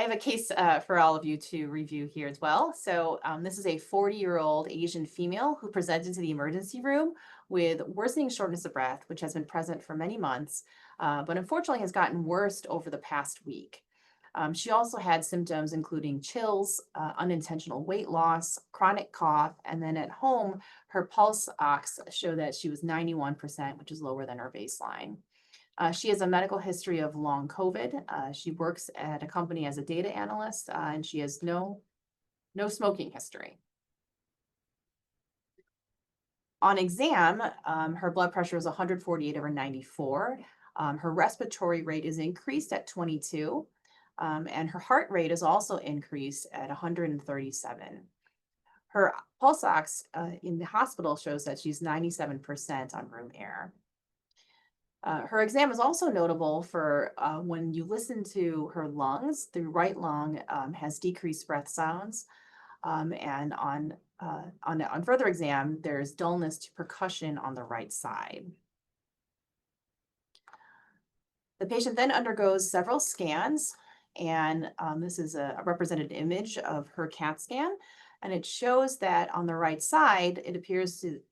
have a case for all of you to review here as well. So this is a 40-year-old Asian female who presented to the emergency room with worsening shortness of breath, which has been present for many months, but unfortunately has gotten worse over the past week. She also had symptoms including chills, unintentional weight loss, chronic cough, and then at home, her pulse ox showed that she was 91%, which is lower than her baseline. She has a medical history of long COVID. She works at a company as a data analyst, and she has no smoking history. On exam, her blood pressure is 148/94. Her respiratory rate is increased at 22, and her heart rate is also increased at 137. Her pulse ox in the hospital shows that she's 97% on room air. Her exam is also notable for when you listen to her lungs. The right lung has decreased breath sounds, and on further exam, there's dullness to percussion on the right side. The patient then undergoes several scans, and this is a represented image of her CAT scan, and it shows that on the right side, it appears to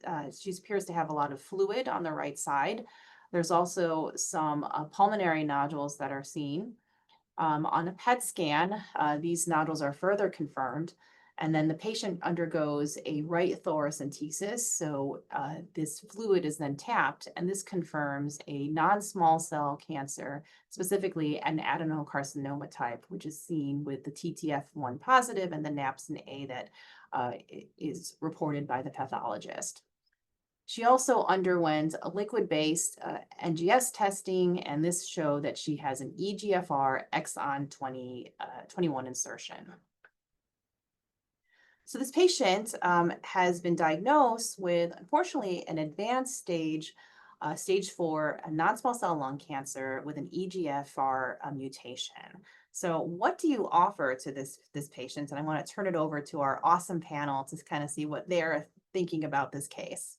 she appears to have a lot of fluid on the right side. There's also some pulmonary nodules that are seen. On a PET scan, these nodules are further confirmed, and then the patient undergoes a right thoracentesis. So this fluid is then tapped, and this confirms a non-small cell cancer, specifically an adenocarcinoma type, which is seen with the TTF1 positive and the NAPSIN-A that is reported by the pathologist. She also underwent a liquid-based NGS testing, and this showed that she has an EGFR exon 21 insertion. So this patient has been diagnosed with, unfortunately, an advanced stage 4 non-small cell lung cancer with an EGFR mutation. So what do you offer to this patient? And I want to turn it over to our awesome panel to kind of see what they're thinking about this case.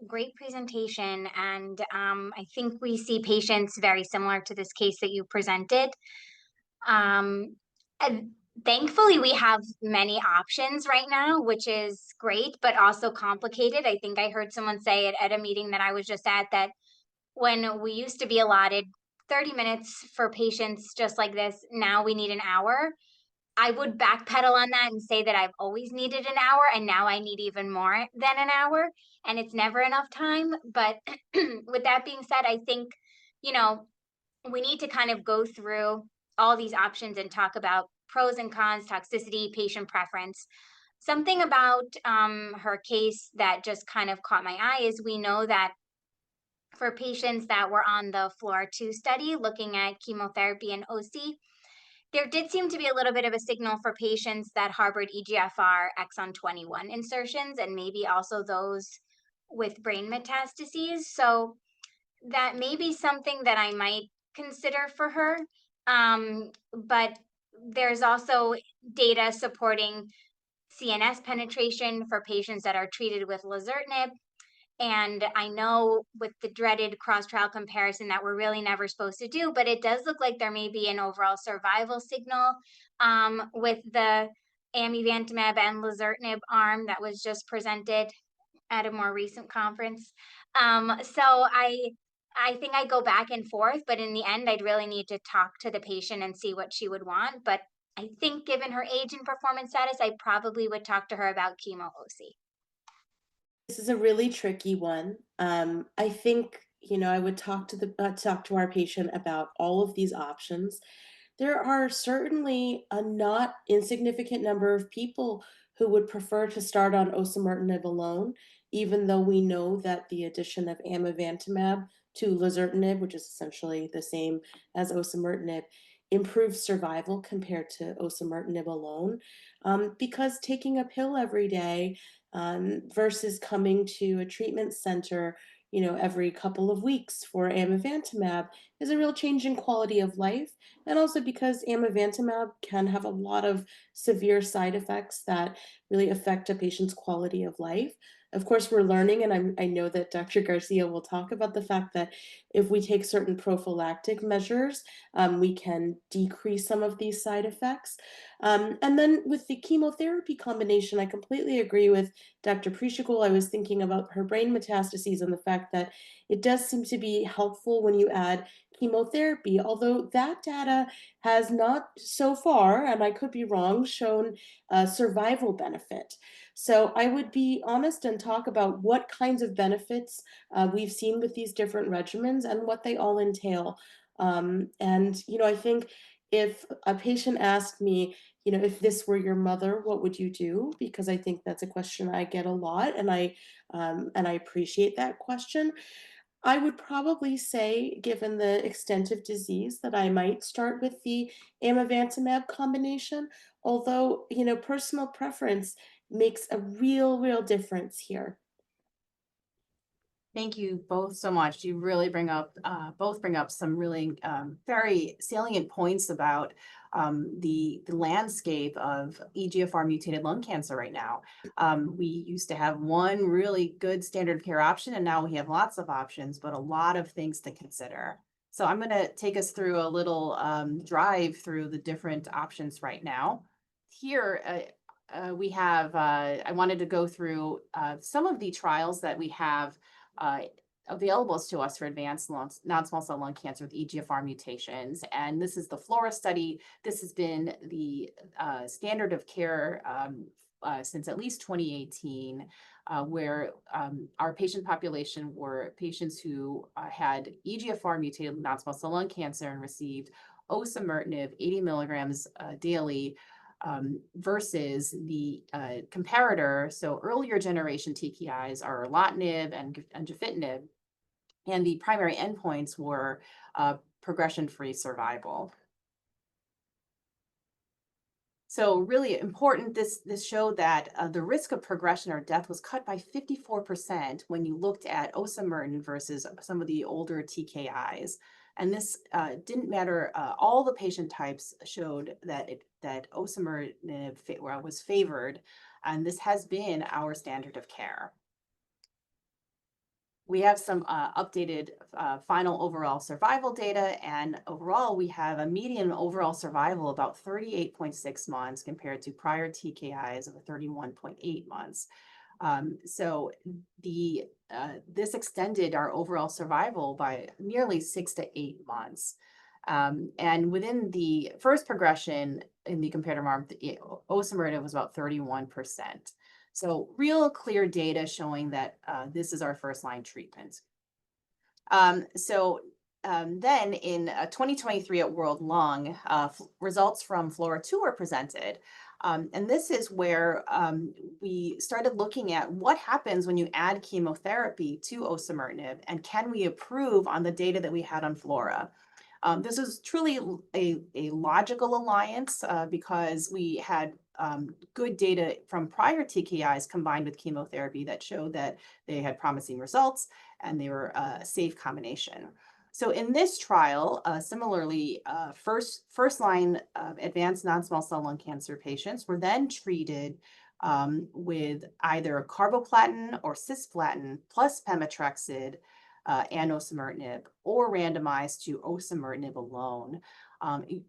Great presentation, and I think we see patients very similar to this case that you presented. And thankfully, we have many options right now, which is great, but also complicated. I think I heard someone say it at a meeting that I was just at, that when we used to be allotted 30 minutes for patients just like this, now we need an hour. I would backpedal on that and say that I've always needed an hour, and now I need even more than an hour, and it's never enough time. But with that being said, I think, we need to kind of go through all these options and talk about pros and cons, toxicity, patient preference. Something about her case that just kind of caught my eye is we know that for patients that were on the FLOR2 study looking at chemotherapy and OC, there did seem to be a little bit of a signal for patients that harbored EGFR exon 21 insertions, and maybe also those with brain metastases. So that may be something that I might consider for her. But there's also data supporting CNS penetration for patients that are treated with lazertinib. And I know with the dreaded cross-trial comparison that we're really never supposed to do, but it does look like there may be an overall survival signal with the amivantamab and lazertinib arm that was just presented at a more recent conference. So I think I go back and forth, but in the end, I'd really need to talk to the patient and see what she would want. But I think given her age and performance status, I probably would talk to her about chemo OC. This is a really tricky one. I think, I would talk to our patient about all of these options. There are certainly a not insignificant number of people who would prefer to start on osimertinib alone, even though we know that the addition of amivantamab to lazertinib, which is essentially the same as osimertinib, improves survival compared to osimertinib alone, because taking a pill every day versus coming to a treatment center, every couple of weeks for amivantamab is a real change in quality of life. And also because amivantamab can have a lot of severe side effects that really affect a patient's quality of life. Of course, we're learning, and I know that Dr. Garcia will talk about the fact that if we take certain prophylactic measures, we can decrease some of these side effects. And then with the chemotherapy combination, I completely agree with Dr. Preeshagul. I was thinking about her brain metastases and the fact that it does seem to be helpful when you add chemotherapy, although that data has not so far, and I could be wrong, shown a survival benefit. So I would be honest and talk about what kinds of benefits we've seen with these different regimens and what they all entail. And, I think if a patient asked me, if this were your mother, what would you do? Because I think that's a question I get a lot, and I appreciate that question. I would probably say, given the extent of disease, that I might start with the amivantamab combination, although, personal preference makes a real difference here. Thank you both so much. You really both bring up some really very salient points about the landscape of EGFR mutated lung cancer right now. We used to have one really good standard of care option, and now we have lots of options, but a lot of things to consider. So I'm going to take us through a little drive through the different options right now. Here, we have, I wanted to go through some of the trials that we have available to us for advanced non-small cell lung cancer with EGFR mutations. And this is the FLORA study. This has been the standard of care since at least 2018, where our patient population were patients who had EGFR mutated non-small cell lung cancer and received osimertinib 80 milligrams daily versus the comparator. So earlier generation TKIs are erlotinib and gefitinib, and the primary endpoints were progression-free survival. So really important, this showed that the risk of progression or death was cut by 54% when you looked at osimertinib versus some of the older TKIs. And this didn't matter, all the patient types showed that osimertinib was favored, and this has been our standard of care. We have some updated final overall survival data, and overall we have a median overall survival about 38.6 months compared to prior TKIs of 31.8 months. So this extended our overall survival by nearly 6 to 8 months. And within the first progression in the comparator arm, osimertinib was about 31%. So real clear data showing that this is our first line treatment. Then in 2023 at World Lung, results from FLORA-2 were presented. And this is where we started looking at what happens when you add chemotherapy to osimertinib, and can we improve on the data that we had on FLORA? This is truly a logical alliance because we had good data from prior TKIs combined with chemotherapy that showed that they had promising results and they were a safe combination. So in this trial, similarly, first line advanced non-small cell lung cancer patients were then treated with either carboplatin or cisplatin plus pemetrexed and osimertinib, or randomized to osimertinib alone.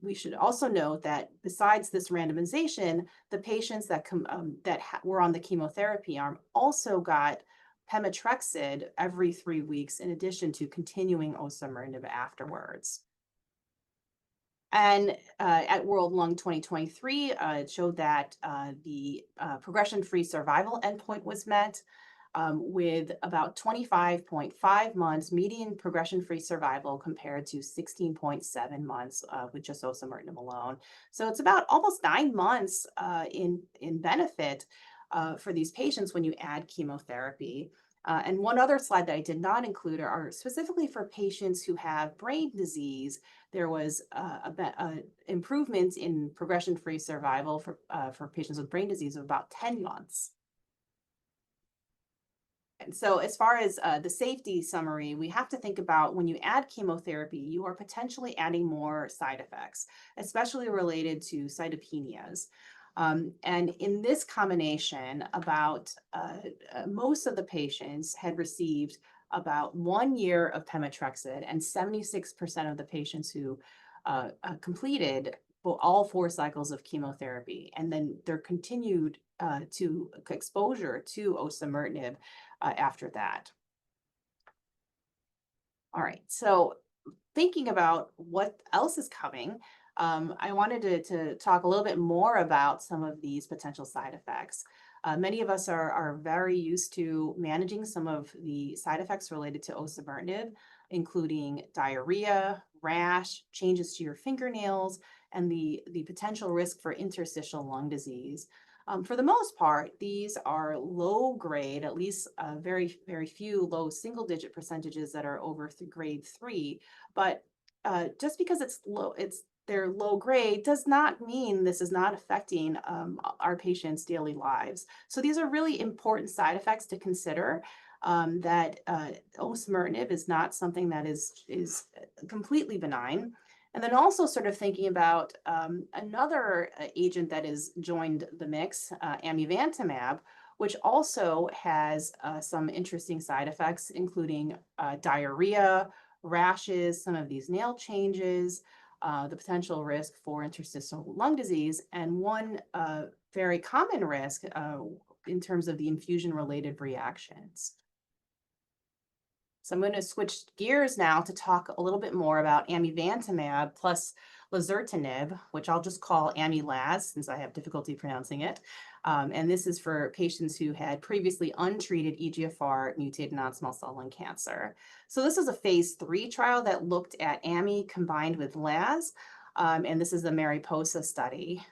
We should also note that besides this randomization, the patients that were on the chemotherapy arm also got pemetrexed every 3 weeks in addition to continuing osimertinib afterwards. And at World Lung 2023, it showed that the progression-free survival endpoint was met with about 25.5 months median progression-free survival compared to 16.7 months with just osimertinib alone. So it's about almost 9 months in benefit for these patients when you add chemotherapy. And one other slide that I did not include are specifically for patients who have brain disease. There was improvements in progression-free survival for patients with brain disease of about 10 months. And so as far as the safety summary, we have to think about when you add chemotherapy, you are potentially adding more side effects, especially related to cytopenias. And in this combination, about most of the patients had received about 1 year of pemetrexed, and 76% of the patients who completed all 4 cycles of chemotherapy, and then their continued to exposure to osimertinib after that. All right, so thinking about what else is coming, I wanted to talk a little bit more about some of these potential side effects. Many of us are very used to managing some of the side effects related to osimertinib, including diarrhea, rash, changes to your fingernails, and the potential risk for interstitial lung disease. For the most part, these are low grade, at least very, very few low single digit percentages that are over grade 3. But just because they're low grade does not mean this is not affecting our patients' daily lives. So these are really important side effects to consider, that osimertinib is not something that is completely benign. And then also sort of thinking about another agent that has joined the mix, amivantamab, which also has some interesting side effects, including diarrhea, rashes, some of these nail changes, the potential risk for interstitial lung disease, and one very common risk in terms of the infusion-related reactions. So I'm going to switch gears now to talk a little bit more about amivantamab plus lazertinib, which I'll just call Ami-Laz since I have difficulty pronouncing it. And this is for patients who had previously untreated EGFR mutated non-small cell lung cancer. So this is a phase 3 trial that looked at Ami combined with Laz, and this is the Mariposa study.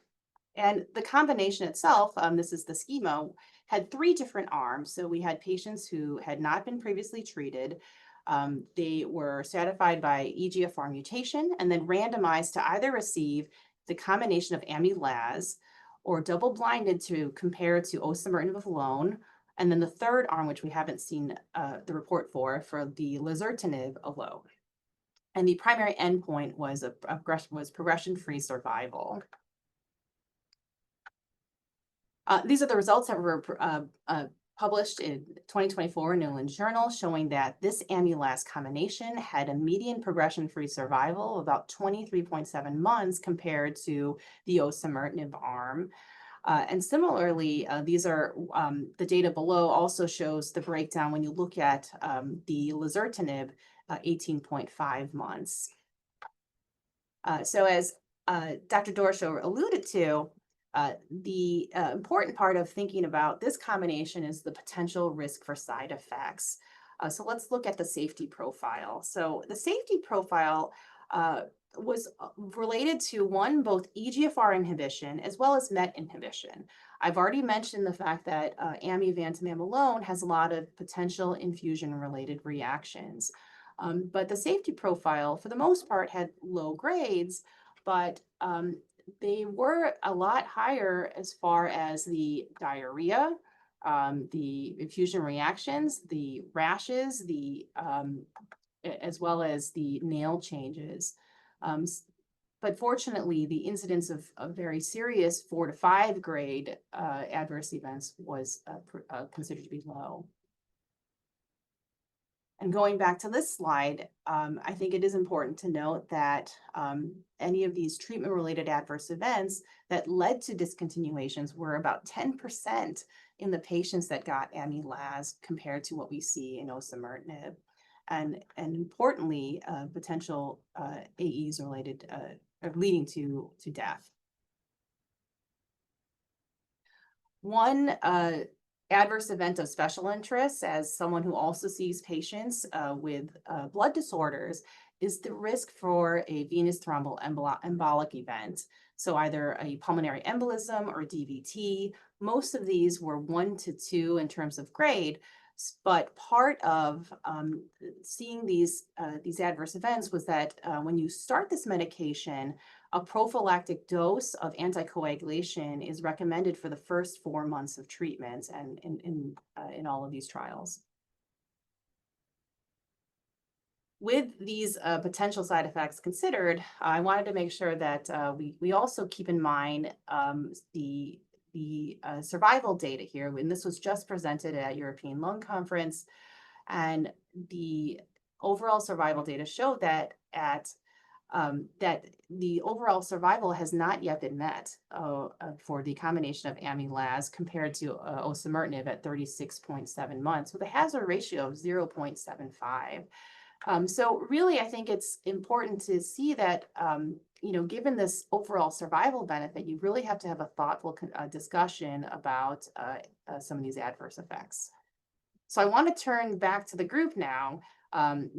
And the combination itself, this is the schema, had 3 different arms. So we had patients who had not been previously treated. They were stratified by EGFR mutation and then randomized to either receive the combination of Ami-Laz or double-blinded to compare to osimertinib alone. And then the third arm, which we haven't seen the report for the lazertinib alone. And the primary endpoint was progression-free survival. These are the results that were published in 2024 in New England Journal, showing that this Ami-Laz combination had a median progression-free survival of about 23.7 months compared to the osimertinib arm. And similarly, these are the data below also shows the breakdown when you look at the lazertinib, 18.5 months. So as Dr. Doroshow alluded to, the important part of thinking about this combination is the potential risk for side effects. So let's look at the safety profile. So the safety profile was related to both EGFR inhibition as well as MET inhibition. I've already mentioned the fact that amivantamab alone has a lot of potential infusion-related reactions. But the safety profile, for the most part, had low grades, but they were a lot higher as far as the diarrhea, the infusion reactions, the rashes, as well as the nail changes. But fortunately, the incidence of very serious 4 to 5 grade adverse events was considered to be low. And going back to this slide, I think it is important to note that any of these treatment-related adverse events that led to discontinuations were about 10% in the patients that got Ami-Laz compared to what we see in osimertinib. And importantly, potential AEs related leading to death. One adverse event of special interest, as someone who also sees patients with blood disorders, is the risk for a venous thromboembolic event. So either a pulmonary embolism or DVT. Most of these were 1 to 2 in terms of grade, but part of seeing these adverse events was that when you start this medication, a prophylactic dose of anticoagulation is recommended for the first 4 months of treatment and in all of these trials. with these potential side effects considered, I wanted to make sure that we also keep in mind the survival data here. And this was just presented at European Lung Conference, and the overall survival data showed that that the overall survival has not yet been met for the combination of amilas compared to osimertinib at 36.7 months with a hazard ratio of 0.75. So really, I think it's important to see that, given this overall survival benefit, you really have to have a thoughtful discussion about some of these adverse effects. So I want to turn back to the group now.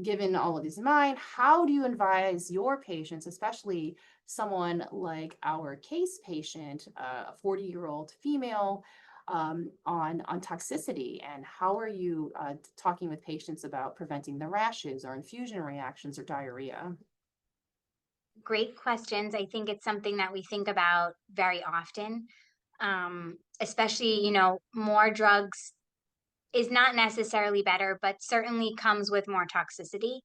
Given all of these in mind, how do you advise your patients, especially someone like our case patient, a 40-year-old female, on toxicity? And how are you talking with patients about preventing the rashes or infusion reactions or diarrhea? Great questions. I think it's something that we think about very often, especially, more drugs is not necessarily better, but certainly comes with more toxicity.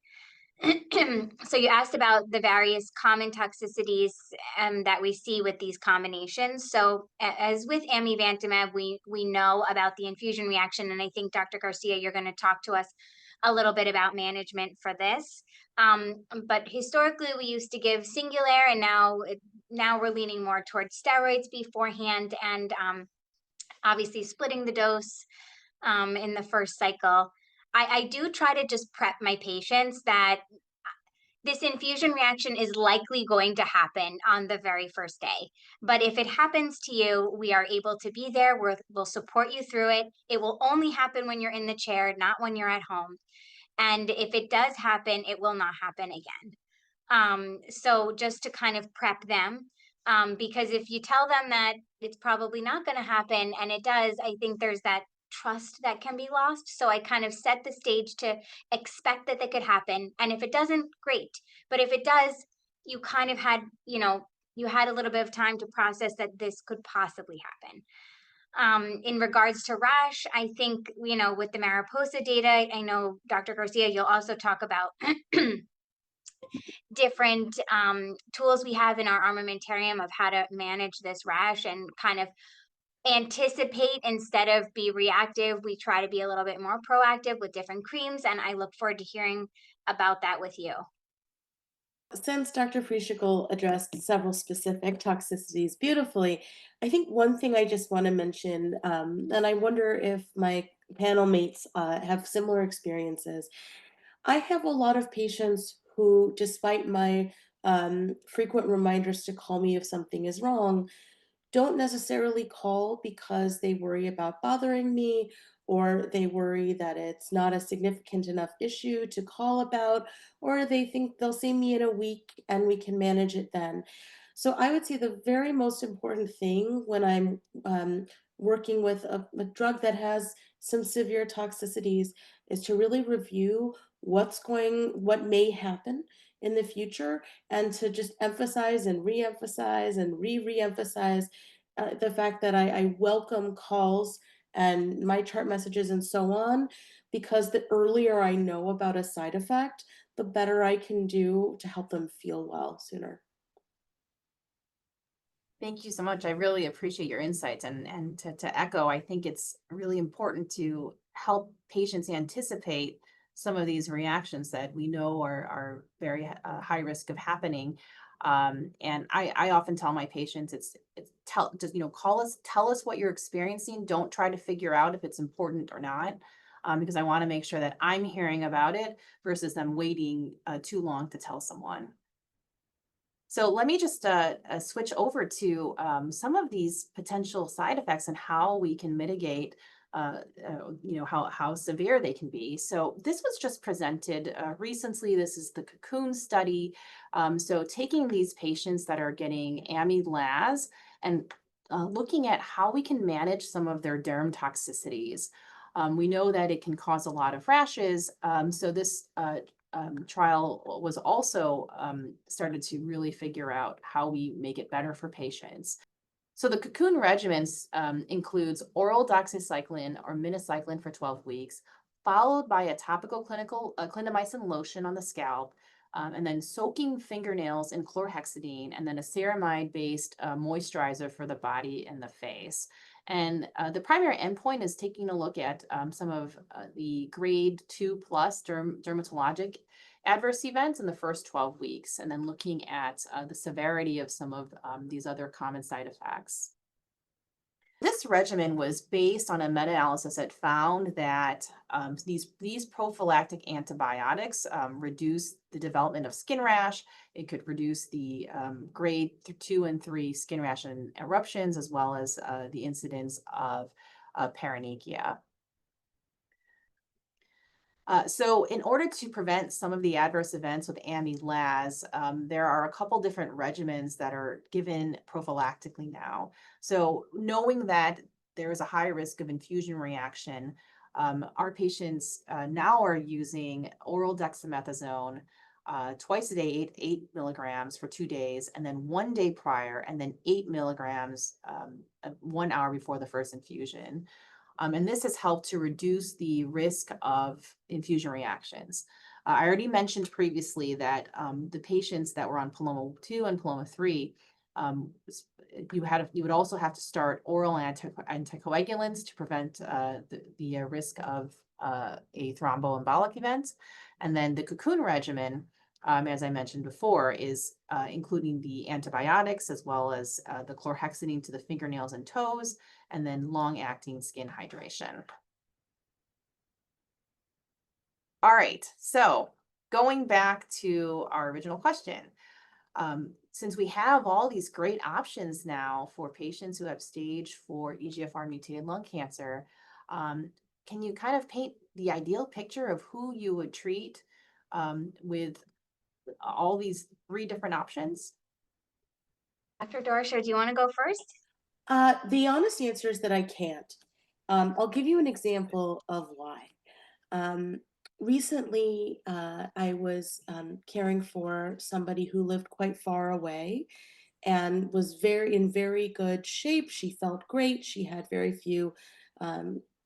So you asked about the various common toxicities that we see with these combinations. So as with amivantamab, we know about the infusion reaction, and I think Dr. Garcia, you're going to talk to us a little bit about management for this. But historically, we used to give Singulair, and now we're leaning more towards steroids beforehand, and obviously splitting the dose in the first cycle. I do try to just prep my patients that this infusion reaction is likely going to happen on the very first day. But if it happens to you, we are able to be there. We'll support you through it. It will only happen when you're in the chair, not when you're at home. And if it does happen, it will not happen again. So just to kind of prep them, because if you tell them that it's probably not going to happen and it does, I think there's that trust that can be lost. So I kind of set the stage to expect that could happen. And if it doesn't, great. But if it does, you kind of had, you had a little bit of time to process that this could possibly happen. In regards to rash, I think, with the Mariposa data, I know Dr. Garcia, you'll also talk about different tools we have in our armamentarium of how to manage this rash and kind of anticipate instead of be reactive. We try to be a little bit more proactive with different creams, and I look forward to hearing about that with you. Since Dr. Preeshagul addressed several specific toxicities beautifully, I think one thing I just want to mention, and I wonder if my panel mates have similar experiences. I have a lot of patients who, despite my frequent reminders to call me if something is wrong, don't necessarily call because they worry about bothering me, or they worry that it's not a significant enough issue to call about, or they think they'll see me in a week and we can manage it then. So I would say the very most important thing when I'm working with a drug that has some severe toxicities is to really review what may happen in the future, and to just emphasize and re-emphasize and re-emphasize the fact that I welcome calls and my chart messages and so on, because the earlier I know about a side effect, the better I can do to help them feel well sooner. Thank you so much. I really appreciate your insights. And to echo, I think it's really important to help patients anticipate some of these reactions that we know are very high risk of happening. And I often tell my patients, tell us what you're experiencing. Don't try to figure out if it's important or not, because I want to make sure that I'm hearing about it versus them waiting too long to tell someone. So let me just switch over to some of these potential side effects and how we can mitigate, how severe they can be. So this was just presented recently. This is the Cocoon study. So taking these patients that are getting amilas and looking at how we can manage some of their derm toxicities. We know that it can cause a lot of rashes. So this trial was also started to really figure out how we make it better for patients. So the Cocoon regimens includes oral doxycycline or minocycline for 12 weeks, followed by a topical clindamycin lotion on the scalp, and then soaking fingernails in chlorhexidine, and then a ceramide-based moisturizer for the body and the face. And the primary endpoint is taking a look at some of the grade 2 plus dermatologic adverse events in the first 12 weeks, and then looking at the severity of some of these other common side effects. This regimen was based on a meta-analysis that found that these prophylactic antibiotics reduce the development of skin rash. It could reduce the grade 2 and 3 skin rash and eruptions, as well as the incidence of paronychia. So in order to prevent some of the adverse events with amilas, there are a couple different regimens that are given prophylactically now. So knowing that there is a high risk of infusion reaction, our patients now are using oral dexamethasone twice a day, 8 milligrams for 2 days, and then 1 day prior, and then 8 milligrams 1 hour before the first infusion. And this has helped to reduce the risk of infusion reactions. I already mentioned previously that the patients that were on Paloma 2 and Paloma 3, you would also have to start oral anticoagulants to prevent the risk of a thromboembolic event. And then the Cocoon regimen, as I mentioned before, is including the antibiotics as well as the chlorhexidine to the fingernails and toes, and then long-acting skin hydration. All right, so going back to our original question, since we have all these great options now for patients who have stage 4 EGFR mutated lung cancer, can you kind of paint the ideal picture of who you would treat with all these 3 different options? Dr. Doroshow, do you want to go first? The honest answer is that I can't. I'll give you an example of why. Recently, I was caring for somebody who lived quite far away and was in very good shape. She felt great. She had very few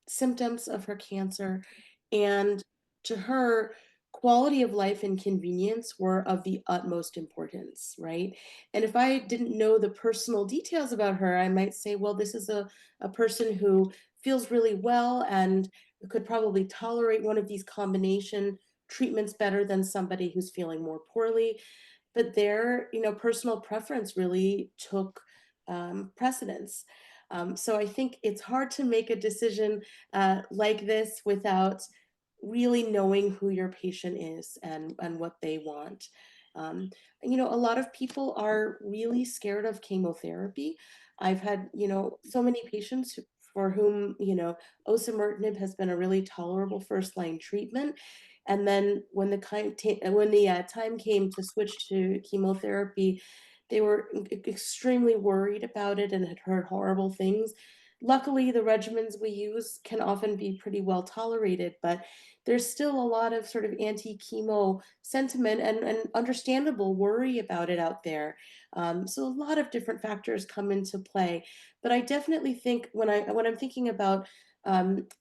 symptoms of her cancer. And to her, quality of life and convenience were of the utmost importance, right? And if I didn't know the personal details about her, I might say, well, this is a person who feels really well and could probably tolerate one of these combination treatments better than somebody who's feeling more poorly. But their, personal preference really took precedence. So I think it's hard to make a decision like this without really knowing who your patient is and what they want. A lot of people are really scared of chemotherapy. I've had, so many patients for whom, osimertinib has been a really tolerable first-line treatment. And then when the time came to switch to chemotherapy, they were extremely worried about it and had heard horrible things. Luckily, the regimens we use can often be pretty well tolerated, but there's still a lot of sort of anti-chemo sentiment and understandable worry about it out there. So a lot of different factors come into play. But I definitely think when I'm thinking about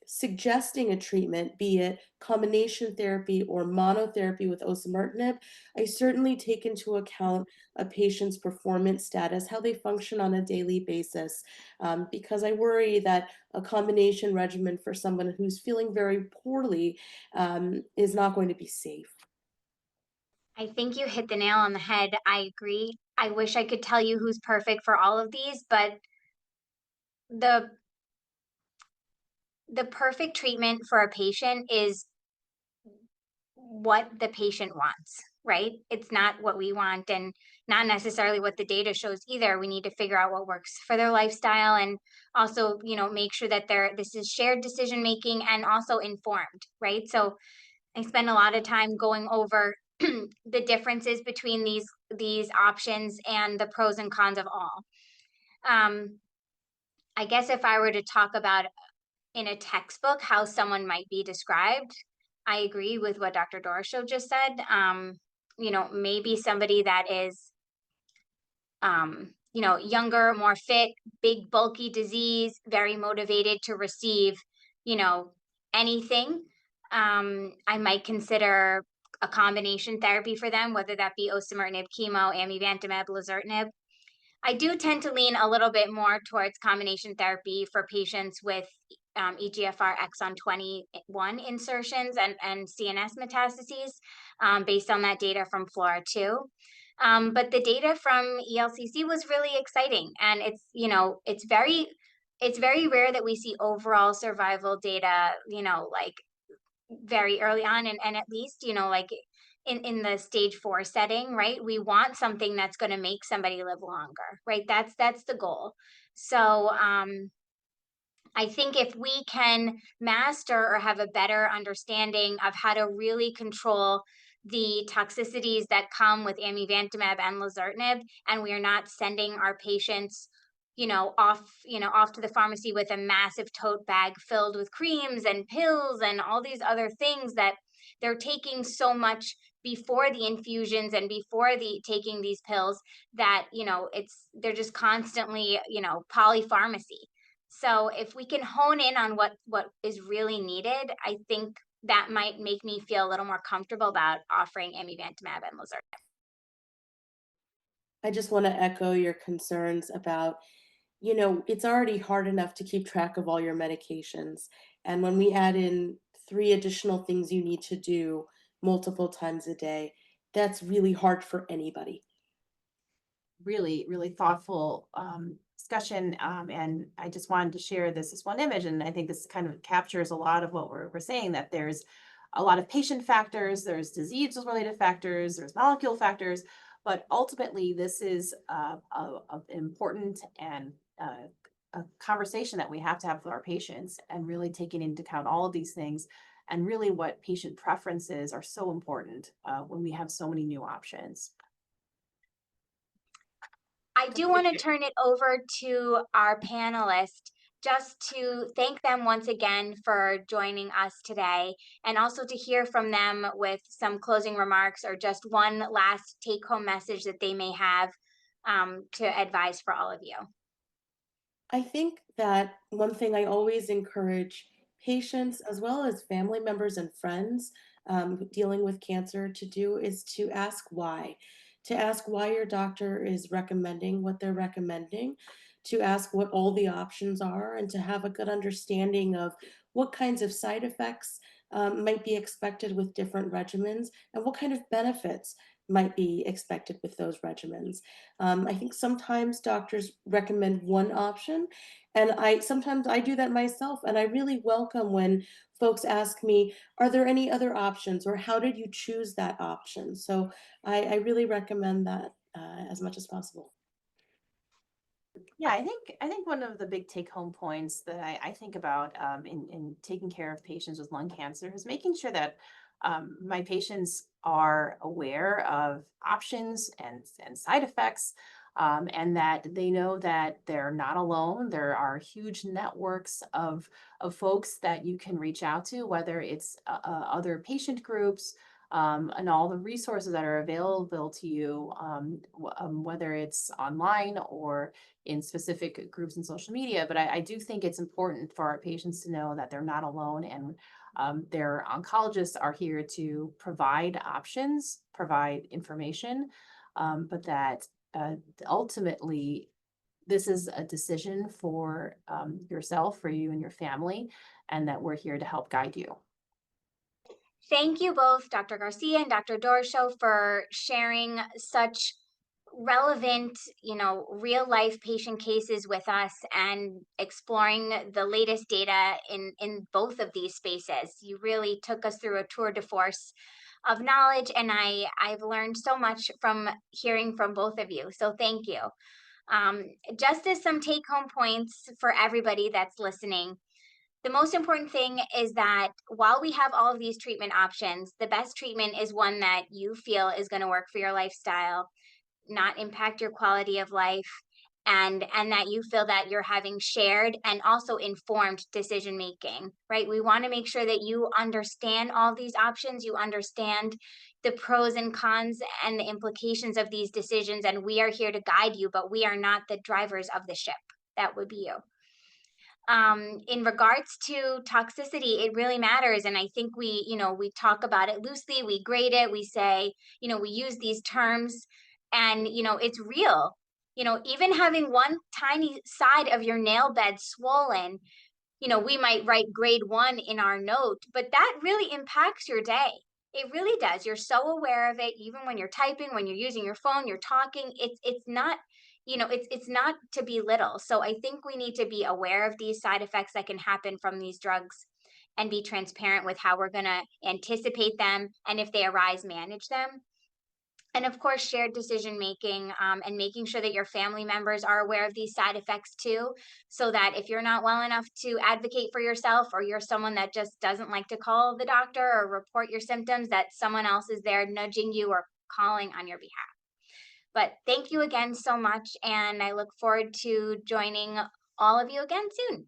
suggesting a treatment, be it combination therapy or monotherapy with osimertinib, I certainly take into account a patient's performance status, how they function on a daily basis, because I worry that a combination regimen for someone who's feeling very poorly is not going to be safe. I think you hit the nail on the head. I agree. I wish I could tell you who's perfect for all of these, but the perfect treatment for a patient is what the patient wants, right? It's not what we want and not necessarily what the data shows either. We need to figure out what works for their lifestyle and also, make sure that this is shared decision making and also informed, right? So I spend a lot of time going over the differences between these options and the pros and cons of all. I guess if I were to talk about in a textbook how someone might be described, I agree with what Dr. Doroshow just said. Maybe somebody that is, younger, more fit, big, bulky disease, very motivated to receive, anything. I might consider a combination therapy for them, whether that be osimertinib, chemo, amivantamab, lazertinib. I do tend to lean a little bit more towards combination therapy for patients with EGFR exon 21 insertions and CNS metastases, based on that data from FLAURA2. But the data from ELCC was really exciting, and it's very rare that we see overall survival data, like very early on, and at least, like in the stage 4 setting, right? We want something that's going to make somebody live longer, right? That's the goal. So I think if we can master or have a better understanding of how to really control the toxicities that come with amivantamab and lazertinib, and we are not sending our patients, off to the pharmacy with a massive tote bag filled with creams and pills and all these other things that they're taking so much before the infusions and before the taking these pills, that they're just constantly polypharmacy. So if we can hone in on what is really needed, I think that might make me feel a little more comfortable about offering amivantamab and lazertinib. I just want to echo your concerns about, it's already hard enough to keep track of all your medications. And when we add in 3 additional things you need to do multiple times a day, that's really hard for anybody. Really, really thoughtful discussion. And I just wanted to share this one image. And I think this kind of captures a lot of what we're saying, that there's a lot of patient factors, there's disease-related factors, there's molecule factors, but ultimately this is an important and a conversation that we have to have with our patients, and really taking into account all of these things, and really what patient preferences are so important when we have so many new options. I do want to turn it over to our panelists just to thank them once again for joining us today, and also to hear from them with some closing remarks or just one last take-home message that they may have to advise for all of you. I think that one thing I always encourage patients, as well as family members and friends dealing with cancer, to do is to ask why. To ask why your doctor is recommending what they're recommending, to ask what all the options are, and to have a good understanding of what kinds of side effects might be expected with different regimens, and what kind of benefits might be expected with those regimens. I think sometimes doctors recommend one option, and sometimes I do that myself, and I really welcome when folks ask me, are there any other options, or how did you choose that option? So I really recommend that as much as possible. Yeah, I think one of the big take-home points that I think about in taking care of patients with lung cancer is making sure that my patients are aware of options and side effects, and that they know that they're not alone. There are huge networks of folks that you can reach out to, whether it's other patient groups, and all the resources that are available to you, whether it's online or in specific groups in social media. But I do think it's important for our patients to know that they're not alone, and their oncologists are here to provide options, provide information, but that ultimately this is a decision for yourself, for you and your family, and that we're here to help guide you. Thank you both, Dr. Garcia and Dr. Doroshow, for sharing such relevant, real life patient cases with us and exploring the latest data in both of these spaces. You really took us through a tour de force of knowledge, and I've learned so much from hearing from both of you. So thank you. Just as some take home points for everybody that's listening, the most important thing is that while we have all of these treatment options, the best treatment is one that you feel is going to work for your lifestyle, not impact your quality of life, and that you feel that you're having shared and also informed decision making, right? We want to make sure that you understand all these options, you understand the pros and cons and the implications of these decisions, and we are here to guide you, but we are not the drivers of the ship. That would be you. In regards to toxicity, it really matters. And I think we talk about it loosely, we grade it, we say, we use these terms, and, it's real. Even having one tiny side of your nail bed swollen, we might write grade 1 in our note, but that really impacts your day. It really does. You're so aware of it, even when you're typing, when you're using your phone, you're talking. It's not, it's not to belittle. So I think we need to be aware of these side effects that can happen from these drugs and be transparent with how we're going to anticipate them, and if they arise, manage them. And of course, shared decision making, and making sure that your family members are aware of these side effects too, so that if you're not well enough to advocate for yourself, or you're someone that just doesn't like to call the doctor or report your symptoms, that someone else is there nudging you or calling on your behalf. But thank you again so much, and I look forward to joining all of you again soon.